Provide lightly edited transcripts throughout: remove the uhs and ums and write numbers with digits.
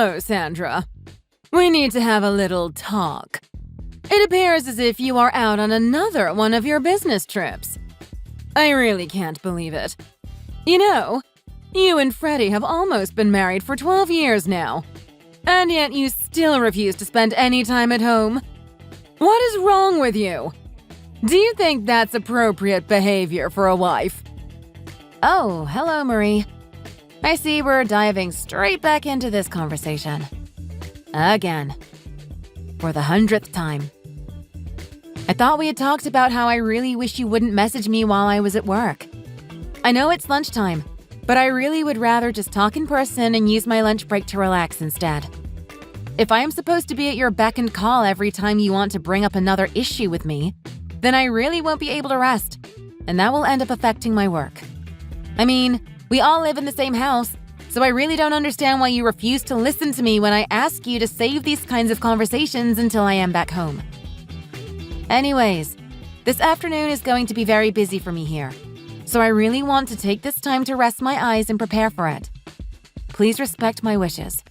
Hello, Sandra. We need to have a little talk. It appears as if you are out on another one of your business trips. I really can't believe it. You know, you and Freddie have almost been married for 12 years now. And yet you still refuse to spend any time at home. What is wrong with you? Do you think that's appropriate behavior for a wife? Oh, hello, Marie. I see we're diving straight back into this conversation. Again. For the 100th time. I thought we had talked about how I really wish you wouldn't message me while I was at work. I know it's lunchtime, but I really would rather just talk in person and use my lunch break to relax instead. If I am supposed to be at your beck and call every time you want to bring up another issue with me, then I really won't be able to rest, and that will end up affecting my work. I mean, we all live in the same house, so I really don't understand why you refuse to listen to me when I ask you to save these kinds of conversations until I am back home. Anyways, this afternoon is going to be very busy for me here, so I really want to take this time to rest my eyes and prepare for it. Please respect my wishes.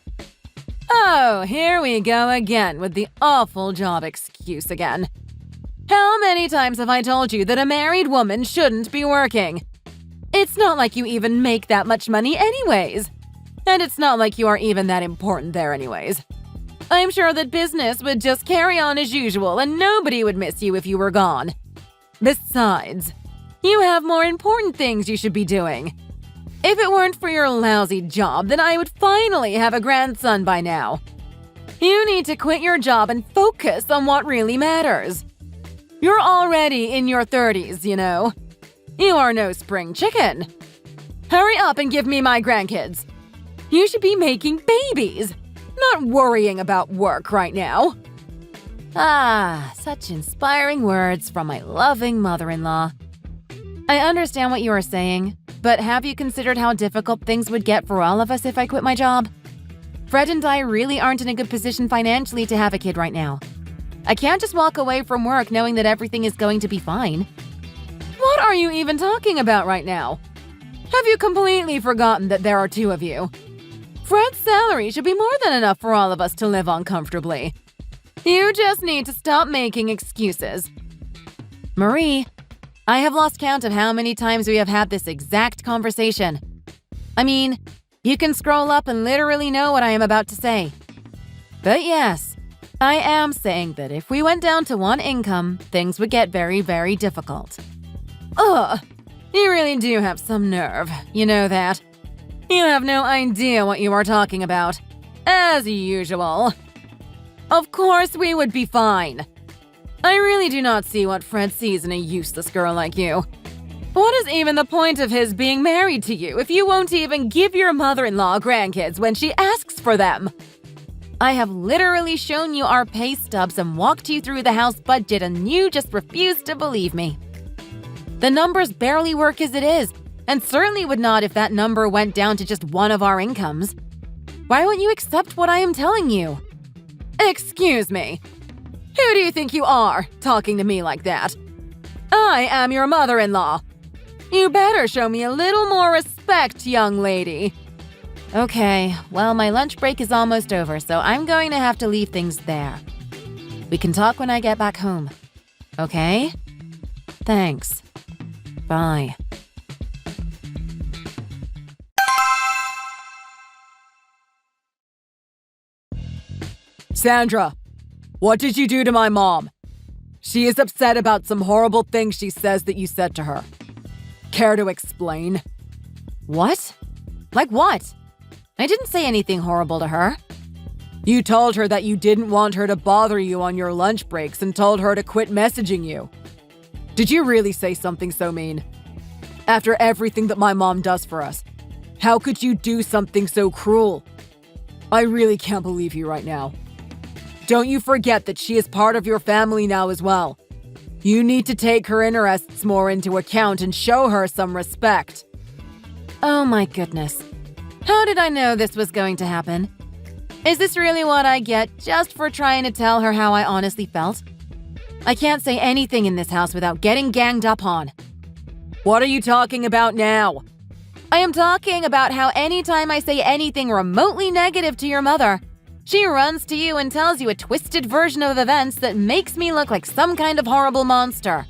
Oh, here we go again with the awful job excuse again. How many times have I told you that a married woman shouldn't be working? It's not like you even make that much money anyways. And it's not like you are even that important there anyways. I'm sure that business would just carry on as usual and nobody would miss you if you were gone. Besides, you have more important things you should be doing. If it weren't for your lousy job, then I would finally have a grandson by now. You need to quit your job and focus on what really matters. You're already in your 30s, you know. You are no spring chicken. Hurry up and give me my grandkids. You should be making babies, not worrying about work right now. Ah, such inspiring words from my loving mother-in-law. I understand what you are saying, but have you considered how difficult things would get for all of us if I quit my job? Fred and I really aren't in a good position financially to have a kid right now. I can't just walk away from work knowing that everything is going to be fine. What are you even talking about right now? Have you completely forgotten that there are two of you? Fred's salary should be more than enough for all of us to live on comfortably. You just need to stop making excuses. Marie, I have lost count of how many times we have had this exact conversation. I mean, you can scroll up and literally know what I am about to say. But yes, I am saying that if we went down to one income, things would get very, very difficult. Ugh, you really do have some nerve, you know that. You have no idea what you are talking about. As usual. Of course we would be fine. I really do not see what Fred sees in a useless girl like you. What is even the point of his being married to you if you won't even give your mother-in-law grandkids when she asks for them? I have literally shown you our pay stubs and walked you through the house budget and you just refuse to believe me. The numbers barely work as it is, and certainly would not if that number went down to just one of our incomes. Why won't you accept what I am telling you? Excuse me. Who do you think you are, talking to me like that? I am your mother-in-law. You better show me a little more respect, young lady. Okay, well, my lunch break is almost over, so I'm going to have to leave things there. We can talk when I get back home. Okay? Thanks. Bye. Sandra, what did you do to my mom? She is upset about some horrible things she says that you said to her. Care to explain? What? Like what? I didn't say anything horrible to her. You told her that you didn't want her to bother you on your lunch breaks and told her to quit messaging you. Did you really say something so mean? After everything that my mom does for us, how could you do something so cruel? I really can't believe you right now. Don't you forget that she is part of your family now as well. You need to take her interests more into account and show her some respect. Oh my goodness. How did I know this was going to happen? Is this really what I get just for trying to tell her how I honestly felt? I can't say anything in this house without getting ganged up on. What are you talking about now? I am talking about how anytime I say anything remotely negative to your mother, she runs to you and tells you a twisted version of events that makes me look like some kind of horrible monster.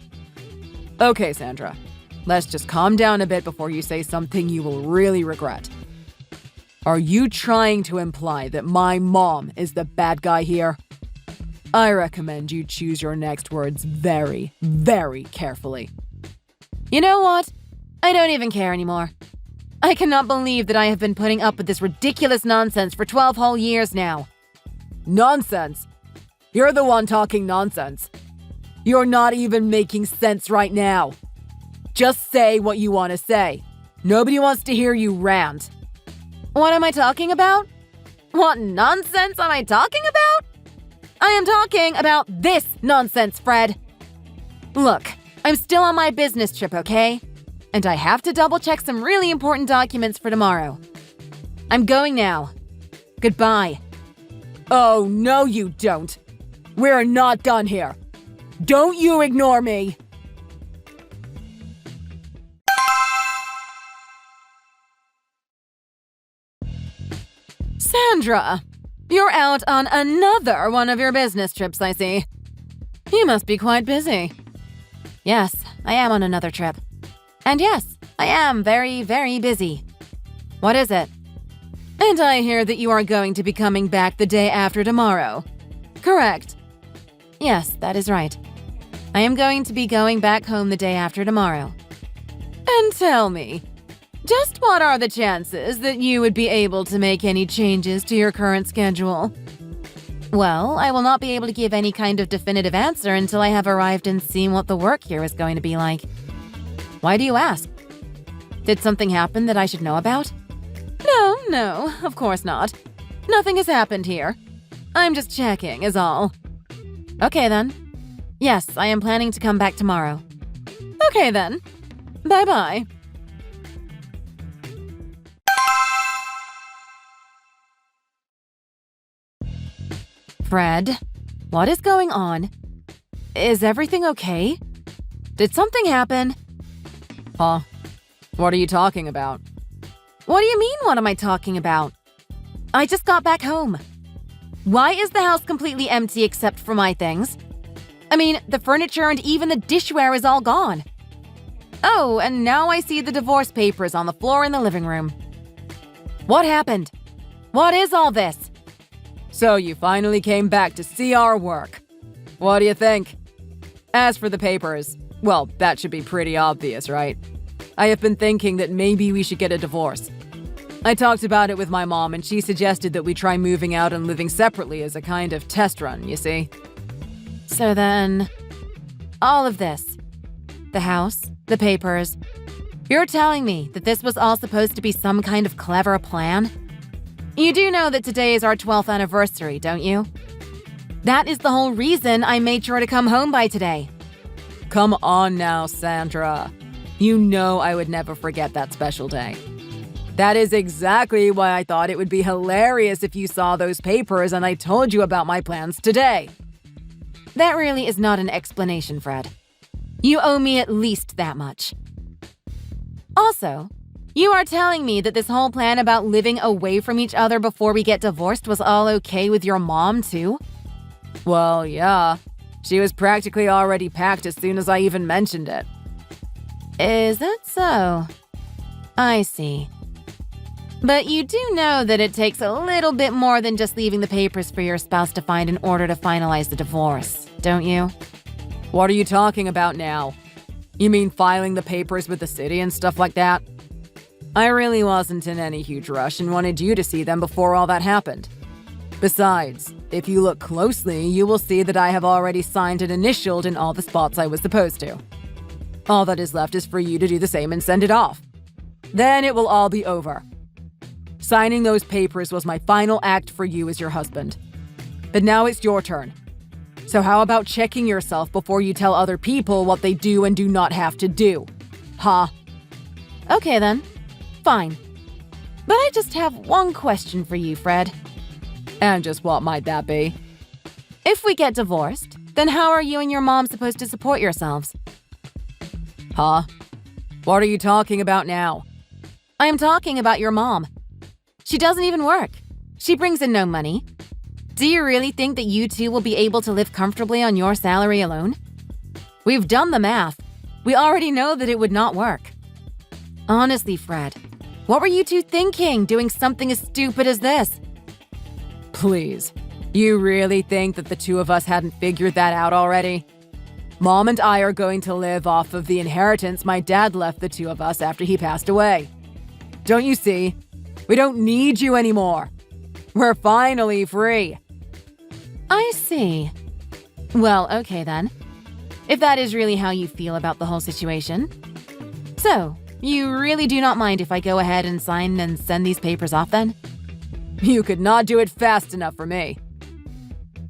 Okay, Sandra. Let's just calm down a bit before you say something you will really regret. Are you trying to imply that my mom is the bad guy here? I recommend you choose your next words very, very carefully. You know what? I don't even care anymore. I cannot believe that I have been putting up with this ridiculous nonsense for 12 whole years now. Nonsense? You're the one talking nonsense. You're not even making sense right now. Just say what you want to say. Nobody wants to hear you rant. What am I talking about? What nonsense am I talking about? I am talking about this nonsense, Fred. Look, I'm still on my business trip, okay? And I have to double-check some really important documents for tomorrow. I'm going now. Goodbye. Oh, no you don't. We're not done here. Don't you ignore me. Sandra, you're out on another one of your business trips, I see. You must be quite busy. Yes, I am on another trip. And yes, I am very, very busy. What is it? And I hear that you are going to be coming back the day after tomorrow. Correct. Yes, that is right. I am going to be going back home the day after tomorrow. And tell me, just what are the chances that you would be able to make any changes to your current schedule? Well, I will not be able to give any kind of definitive answer until I have arrived and seen what the work here is going to be like. Why do you ask? Did something happen that I should know about? No, of course not. Nothing has happened here. I'm just checking, is all. Okay then. Yes, I am planning to come back tomorrow. Okay then. Bye-bye. Fred, what is going on? Is everything okay? Did something happen? Huh? What are you talking about? What do you mean, what am I talking about? I just got back home. Why is the house completely empty except for my things? I mean, the furniture and even the dishware is all gone. Oh, and now I see the divorce papers on the floor in the living room. What happened? What is all this? So you finally came back to see our work. What do you think? As for the papers, well, that should be pretty obvious, right? I have been thinking that maybe we should get a divorce. I talked about it with my mom and she suggested that we try moving out and living separately as a kind of test run, you see? So then, all of this, the house, the papers, you're telling me that this was all supposed to be some kind of clever plan? You do know that today is our 12th anniversary, don't you? That is the whole reason I made sure to come home by today. Come on now, Sandra. You know I would never forget that special day. That is exactly why I thought it would be hilarious if you saw those papers and I told you about my plans today. That really is not an explanation, Fred. You owe me at least that much. Also, you are telling me that this whole plan about living away from each other before we get divorced was all okay with your mom, too? Well, yeah. She was practically already packed as soon as I even mentioned it. Is that so? I see. But you do know that it takes a little bit more than just leaving the papers for your spouse to find in order to finalize the divorce, don't you? What are you talking about now? You mean filing the papers with the city and stuff like that? I really wasn't in any huge rush and wanted you to see them before all that happened. Besides, if you look closely, you will see that I have already signed and initialed in all the spots I was supposed to. All that is left is for you to do the same and send it off. Then it will all be over. Signing those papers was my final act for you as your husband. But now it's your turn. So how about checking yourself before you tell other people what they do and do not have to do? Huh? Okay then. Fine. But I just have one question for you, Fred. And just what might that be? If we get divorced, then how are you and your mom supposed to support yourselves? Huh? What are you talking about now? I am talking about your mom. She doesn't even work. She brings in no money. Do you really think that you two will be able to live comfortably on your salary alone? We've done the math. We already know that it would not work. Honestly, Fred, what were you two thinking doing something as stupid as this? Please, you really think that the two of us hadn't figured that out already? Mom and I are going to live off of the inheritance my dad left the two of us after he passed away. Don't you see? We don't need you anymore. We're finally free. I see. Well, okay then. If that is really how you feel about the whole situation. So, you really do not mind if I go ahead and sign and send these papers off then? You could not do it fast enough for me.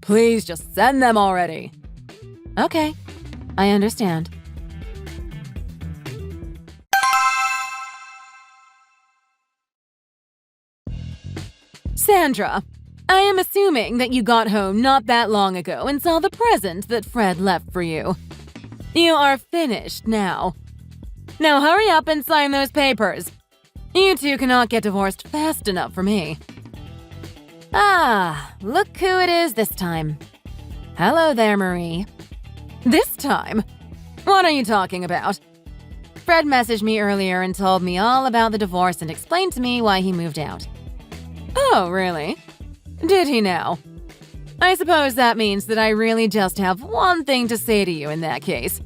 Please just send them already. Okay, I understand. Sandra, I am assuming that you got home not that long ago and saw the present that Fred left for you. You are finished now. Now hurry up and sign those papers. You two cannot get divorced fast enough for me. Ah, look who it is this time. Hello there, Marie. This time? What are you talking about? Fred messaged me earlier and told me all about the divorce and explained to me why he moved out. Oh, really? Did he now? I suppose that means that I really just have one thing to say to you in that case.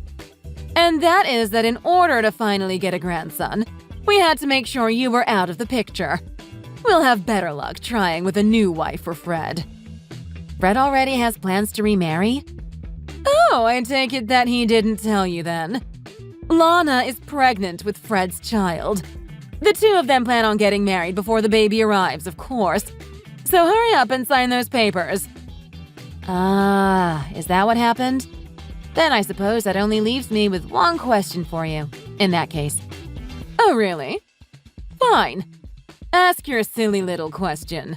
And that is that in order to finally get a grandson, we had to make sure you were out of the picture. We'll have better luck trying with a new wife for Fred. Fred already has plans to remarry? Oh, I take it that he didn't tell you then. Lana is pregnant with Fred's child. The two of them plan on getting married before the baby arrives, of course. So hurry up and sign those papers. Is that what happened? Then I suppose that only leaves me with one question for you, in that case. Oh, really? Fine. Ask your silly little question.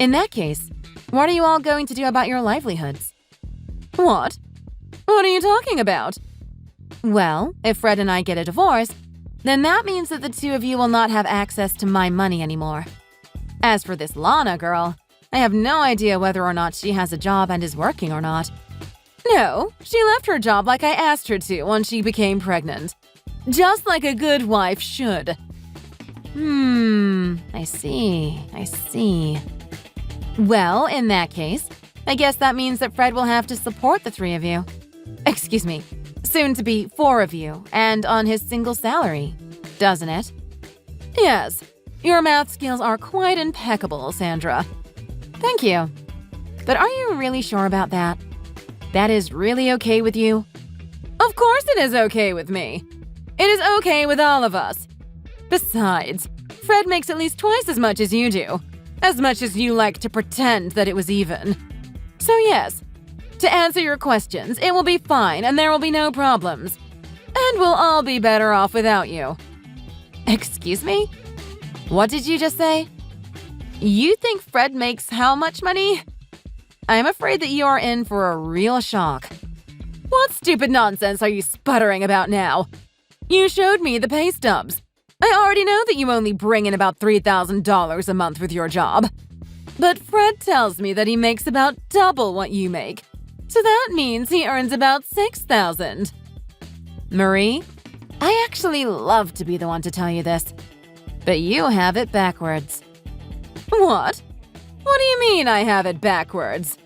In that case, what are you all going to do about your livelihoods? What? What are you talking about? Well, if Fred and I get a divorce, then that means that the two of you will not have access to my money anymore. As for this Lana girl, I have no idea whether or not she has a job and is working or not. No, she left her job like I asked her to when she became pregnant. Just like a good wife should. I see. Well, in that case, I guess that means that Fred will have to support the three of you. Excuse me, soon to be 4 of you, and on his single salary, doesn't it? Yes, your math skills are quite impeccable, Sandra. Thank you. But are you really sure about that? That is really okay with you? Of course it is okay with me. It is okay with all of us. Besides, Fred makes at least twice as much as you do. As much as you like to pretend that it was even. So yes, to answer your questions, it will be fine and there will be no problems. And we'll all be better off without you. Excuse me? What did you just say? You think Fred makes how much money? I'm afraid that you are in for a real shock. What stupid nonsense are you sputtering about now? You showed me the pay stubs. I already know that you only bring in about $3,000 a month with your job. But Fred tells me that he makes about double what you make. So that means he earns about $6,000. Marie, I actually love to be the one to tell you this. But you have it backwards. What? What do you mean I have it backwards?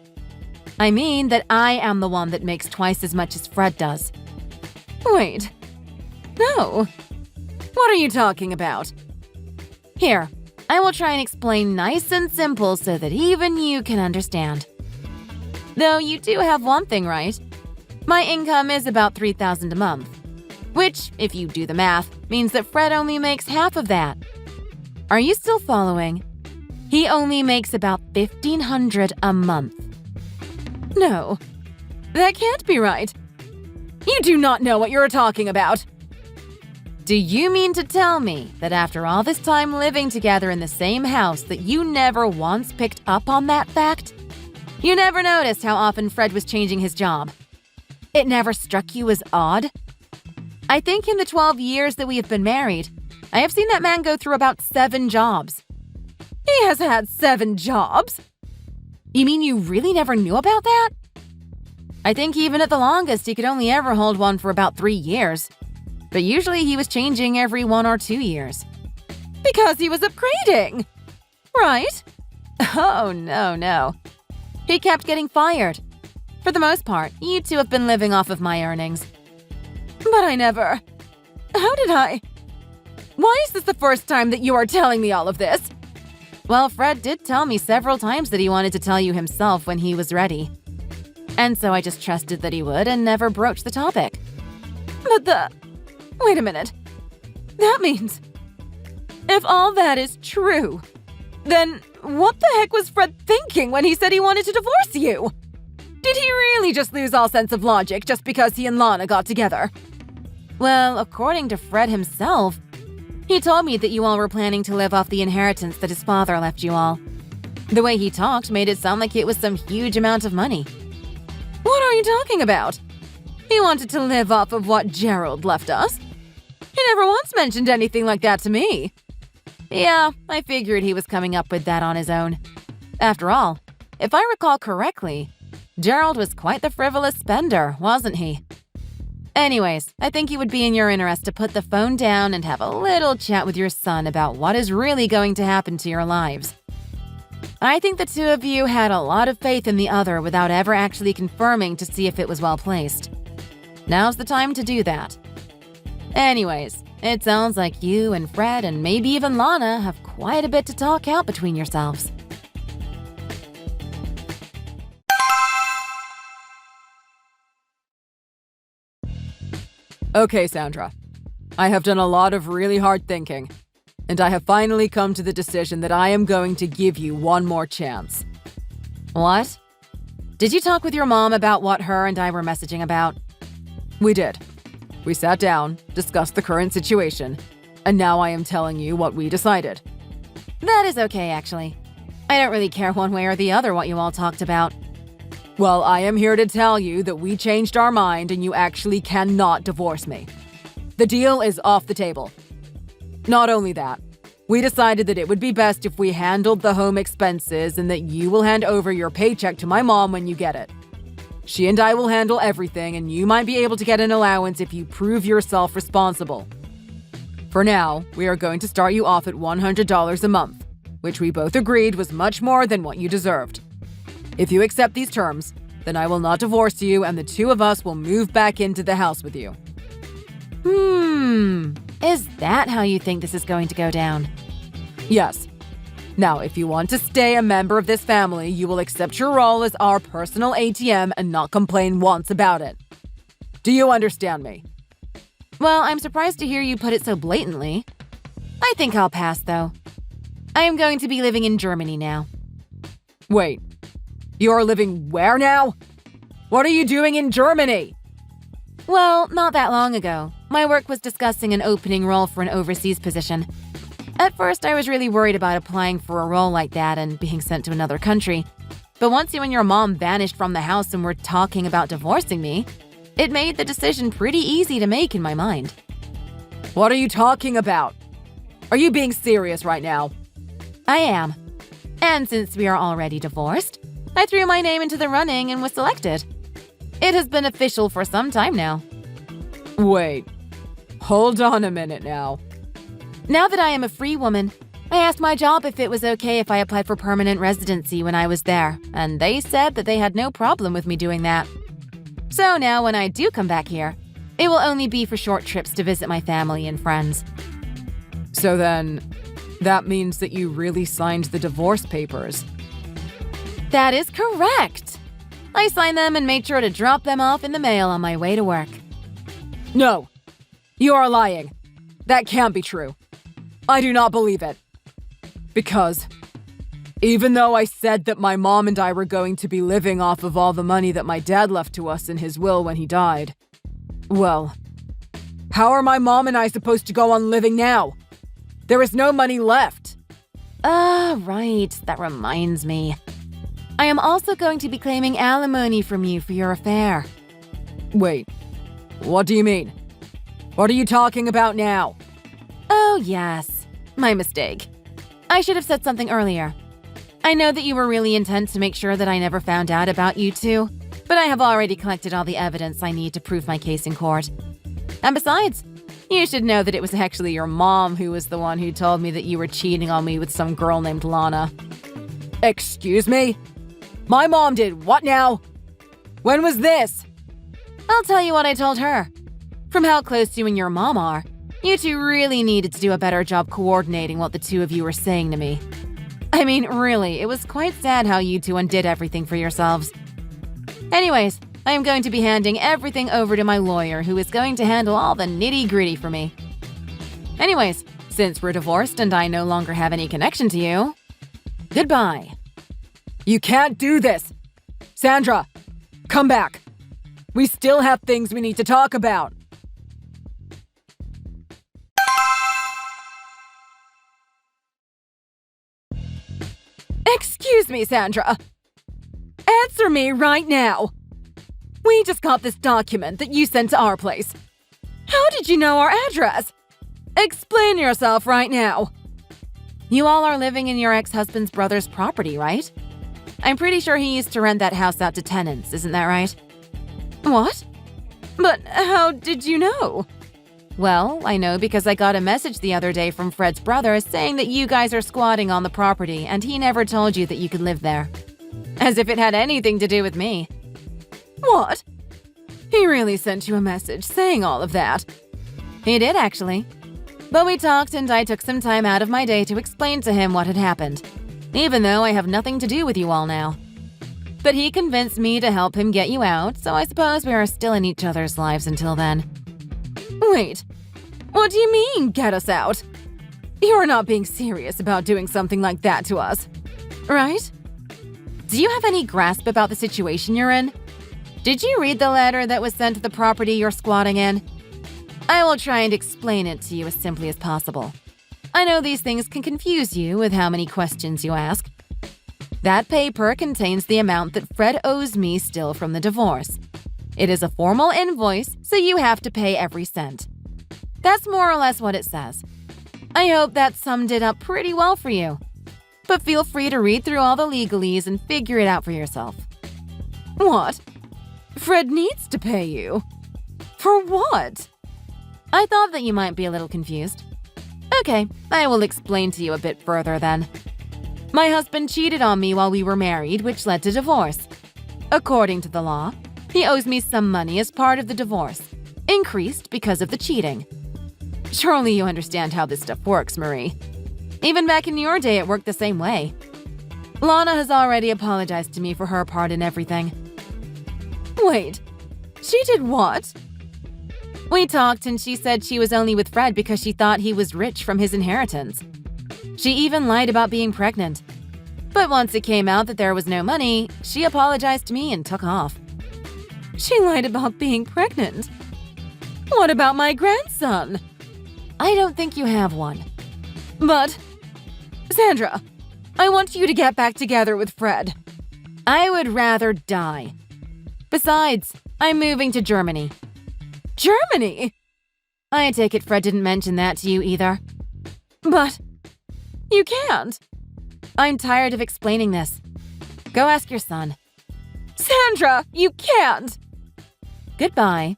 I mean that I am the one that makes twice as much as Fred does. Wait. No. What are you talking about? Here, I will try and explain nice and simple so that even you can understand. Though you do have one thing right. My income is about $3,000 a month, which, if you do the math, means that Fred only makes half of that. Are you still following? He only makes about $1,500 a month. No, that can't be right. You do not know what you're talking about. Do you mean to tell me that after all this time living together in the same house that you never once picked up on that fact? You never noticed how often Fred was changing his job? It never struck you as odd? I think in the 12 years that we have been married, I have seen that man go through about 7 jobs. He has had 7 jobs? You mean you really never knew about that? I think even at the longest, he could only ever hold one for about 3 years. But usually he was changing every 1 or 2 years. Because he was upgrading! Right? Oh, no. He kept getting fired. For the most part, you two have been living off of my earnings. But I never… How did I… Why is this the first time that you are telling me all of this? Well, Fred did tell me several times that he wanted to tell you himself when he was ready. And so I just trusted that he would and never broached the topic. But wait a minute. That means… If all that is true, then what the heck was Fred thinking when he said he wanted to divorce you? Did he really just lose all sense of logic just because he and Lana got together? Well, according to Fred himself, he told me that you all were planning to live off the inheritance that his father left you all. The way he talked made it sound like it was some huge amount of money. What are you talking about? He wanted to live off of what Gerald left us. He never once mentioned anything like that to me. Yeah, I figured he was coming up with that on his own. After all, if I recall correctly, Gerald was quite the frivolous spender, wasn't he? Anyways, I think it would be in your interest to put the phone down and have a little chat with your son about what is really going to happen to your lives. I think the two of you had a lot of faith in the other without ever actually confirming to see if it was well placed. Now's the time to do that. Anyways, it sounds like you and Fred and maybe even Lana have quite a bit to talk out between yourselves. Okay, Sandra. I have done a lot of really hard thinking, and I have finally come to the decision that I am going to give you one more chance. What? Did you talk with your mom about what her and I were messaging about? We did. We sat down, discussed the current situation, and now I am telling you what we decided. That is okay, actually. I don't really care one way or the other what you all talked about. Well, I am here to tell you that we changed our mind and you actually cannot divorce me. The deal is off the table. Not only that, we decided that it would be best if we handled the home expenses and that you will hand over your paycheck to my mom when you get it. She and I will handle everything, and you might be able to get an allowance if you prove yourself responsible. For now, we are going to start you off at $100 a month, which we both agreed was much more than what you deserved. If you accept these terms, then I will not divorce you and the two of us will move back into the house with you. Is that how you think this is going to go down? Yes. Now, if you want to stay a member of this family, you will accept your role as our personal ATM and not complain once about it. Do you understand me? Well, I'm surprised to hear you put it so blatantly. I think I'll pass, though. I am going to be living in Germany now. Wait. You're living where now? What are you doing in Germany? Well, not that long ago, my work was discussing an opening role for an overseas position. At first, I was really worried about applying for a role like that and being sent to another country. But once you and your mom vanished from the house and were talking about divorcing me, it made the decision pretty easy to make in my mind. What are you talking about? Are you being serious right now? I am. And since we are already divorced, I threw my name into the running and was selected. It has been official for some time now. Wait. Hold on a minute now. Now that I am a free woman, I asked my job if it was okay if I applied for permanent residency when I was there, and they said that they had no problem with me doing that. So now when I do come back here, it will only be for short trips to visit my family and friends. So then, that means that you really signed the divorce papers. That is correct. I signed them and made sure to drop them off in the mail on my way to work. No, you are lying. That can't be true. I do not believe it. Because even though I said that my mom and I were going to be living off of all the money that my dad left to us in his will when he died, well, how are my mom and I supposed to go on living now? There is no money left. Right. That reminds me. I am also going to be claiming alimony from you for your affair. Wait, what do you mean? What are you talking about now? Oh, yes. My mistake. I should have said something earlier. I know that you were really intent to make sure that I never found out about you two, but I have already collected all the evidence I need to prove my case in court. And besides, you should know that it was actually your mom who was the one who told me that you were cheating on me with some girl named Lana. Excuse me? My mom did what now? When was this? I'll tell you what I told her. From how close you and your mom are, you two really needed to do a better job coordinating what the two of you were saying to me. I mean, really, it was quite sad how you two undid everything for yourselves. Anyways, I am going to be handing everything over to my lawyer, who is going to handle all the nitty-gritty for me. Anyways, since we're divorced and I no longer have any connection to you, goodbye. You can't do this! Sandra, come back! We still have things we need to talk about! Excuse me, Sandra. Answer me right now. We just got this document that you sent to our place. How did you know our address? Explain yourself right now. You all are living in your ex-husband's brother's property, right? I'm pretty sure he used to rent that house out to tenants, isn't that right? What? But how did you know? Well, I know because I got a message the other day from Fred's brother saying that you guys are squatting on the property and he never told you that you could live there. As if it had anything to do with me. What? He really sent you a message saying all of that? He did, actually. But we talked and I took some time out of my day to explain to him what had happened, even though I have nothing to do with you all now. But he convinced me to help him get you out, so I suppose we are still in each other's lives until then. Wait, what do you mean, get us out? You're not being serious about doing something like that to us, right? Do you have any grasp about the situation you're in? Did you read the letter that was sent to the property you're squatting in? I will try and explain it to you as simply as possible. I know these things can confuse you with how many questions you ask. That paper contains the amount that Fred owes me still from the divorce. It is a formal invoice, so you have to pay every cent. That's more or less what it says. I hope that summed it up pretty well for you. But feel free to read through all the legalese and figure it out for yourself. What? Fred needs to pay you? For what? I thought that you might be a little confused. Okay, I will explain to you a bit further then. My husband cheated on me while we were married, which led to divorce. According to the law, he owes me some money as part of the divorce, increased because of the cheating. Surely you understand how this stuff works, Marie. Even back in your day, it worked the same way. Lana has already apologized to me for her part in everything. Wait, she did what? We talked and she said she was only with Fred because she thought he was rich from his inheritance. She even lied about being pregnant. But once it came out that there was no money, she apologized to me and took off. She lied about being pregnant. What about my grandson? I don't think you have one. But, Sandra, I want you to get back together with Fred. I would rather die. Besides, I'm moving to Germany. Germany? I take it Fred didn't mention that to you either. But, you can't. I'm tired of explaining this. Go ask your son. Sandra, you can't! Goodbye.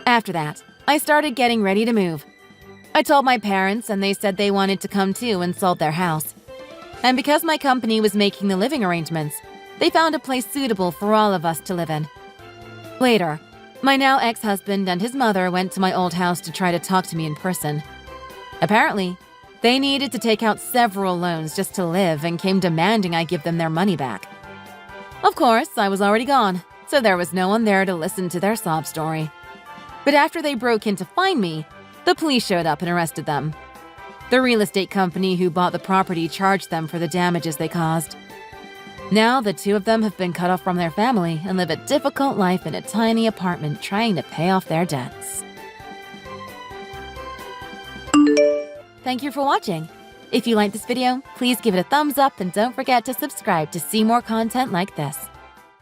After that, I started getting ready to move. I told my parents and they said they wanted to come too and sold their house. And because my company was making the living arrangements, they found a place suitable for all of us to live in. Later, my now ex-husband and his mother went to my old house to try to talk to me in person. Apparently, they needed to take out several loans just to live and came demanding I give them their money back. Of course, I was already gone, so there was no one there to listen to their sob story. But after they broke in to find me, the police showed up and arrested them. The real estate company who bought the property charged them for the damages they caused. Now, the two of them have been cut off from their family and live a difficult life in a tiny apartment trying to pay off their debts. Thank you for watching. If you liked this video, please give it a thumbs up and don't forget to subscribe to see more content like this.